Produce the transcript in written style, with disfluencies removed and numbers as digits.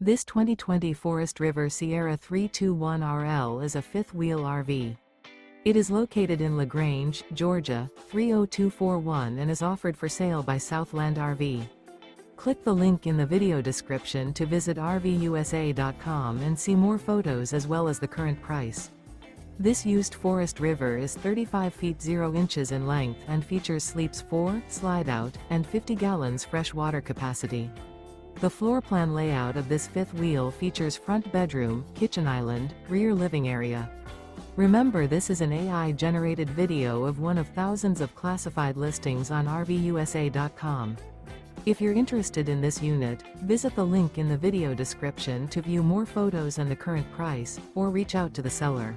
This 2020 Forest River Sierra 321RL is a fifth-wheel RV. It is located in LaGrange, Georgia, 30241 and is offered for sale by Southland RV. Click the link in the video description to visit RVUSA.com and see more photos as well as the current price. This used Forest River is 35 feet 0 inches in length and features sleeps 4, Slideout, and 50 gallons fresh water capacity. The floor plan layout of this fifth wheel features front bedroom, kitchen island, rear living area. Remember, this is an AI-generated video of one of thousands of classified listings on RVUSA.com. If you're interested in this unit, visit the link in the video description to view more photos and the current price, or reach out to the seller.